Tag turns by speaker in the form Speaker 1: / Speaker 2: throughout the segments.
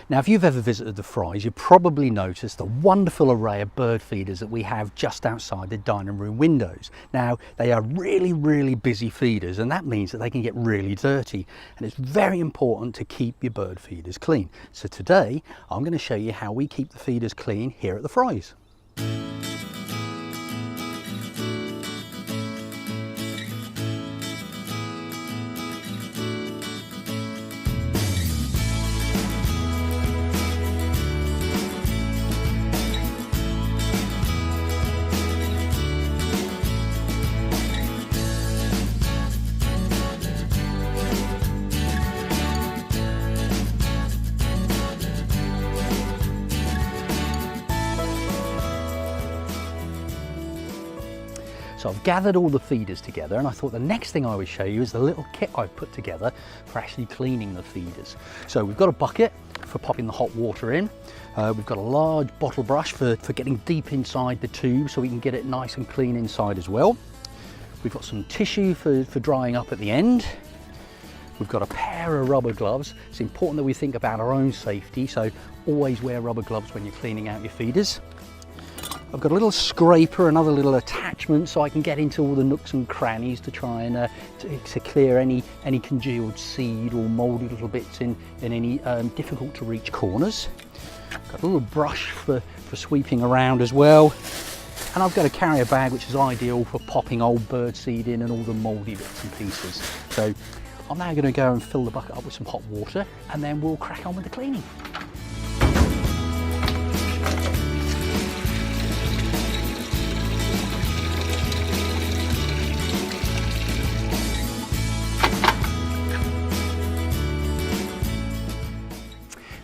Speaker 1: Now, if you've ever visited the Froize, you've probably noticed the wonderful array of bird feeders that we have just outside the dining room windows. Now, they are really busy feeders, and that means that they can get really dirty, and it's very important to keep your bird feeders clean. So today, I'm going to show you how we keep the feeders clean here at the Froize. So I've gathered all the feeders together, and I thought the next thing I would show you is the little kit I've put together for actually cleaning the feeders. So we've got a bucket for popping the hot water in. We've got a large bottle brush for getting deep inside the tube so we can get it nice and clean inside as well. We've got some tissue for drying up at the end. We've got a pair of rubber gloves. It's important that we think about our own safety, so always wear rubber gloves when you're cleaning out your feeders. I've got a little scraper, another little attachment so I can get into all the nooks and crannies to try and to clear any congealed seed or mouldy little bits in any difficult to reach corners. Got a little brush for sweeping around as well. And I've got a carrier bag which is ideal for popping old bird seed in and all the mouldy bits and pieces. So I'm now going to go and fill the bucket up with some hot water, and then we'll crack on with the cleaning.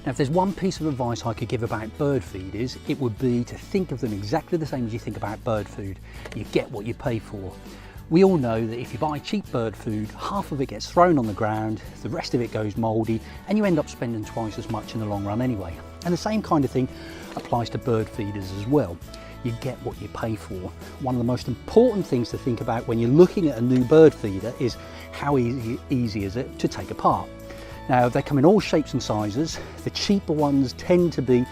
Speaker 1: Now, if there's one piece of advice I could give about bird feeders, it would be to think of them exactly the same as you think about bird food. You get what you pay for. We all know that if you buy cheap bird food, half of it gets thrown on the ground, the rest of it goes mouldy, and you end up spending twice as much in the long run anyway. And the same kind of thing applies to bird feeders as well. You get what you pay for. One of the most important things to think about when you're looking at a new bird feeder is how easy is it to take apart. Now, they come in all shapes and sizes. The cheaper ones tend to be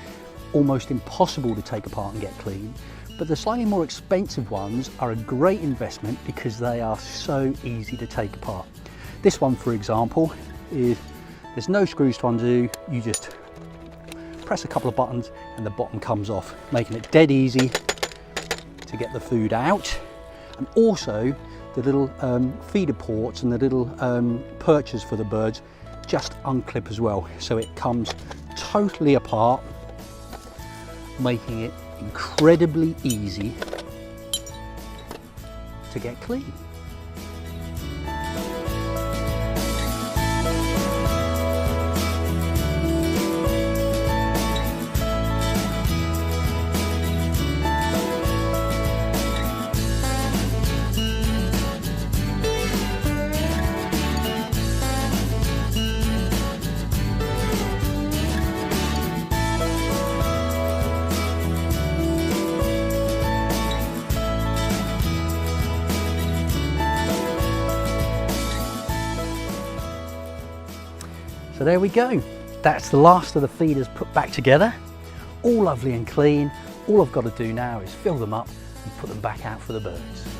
Speaker 1: almost impossible to take apart and get clean, but the slightly more expensive ones are a great investment because they are so easy to take apart. This one, for example, there's no screws to undo. You just press a couple of buttons and the bottom comes off, making it dead easy to get the food out. And also the little feeder ports and the little perches for the birds just unclip as well, so it comes totally apart, making it incredibly easy to get clean. So there we go. That's the last of the feeders put back together. All lovely and clean. All I've got to do now is fill them up and put them back out for the birds.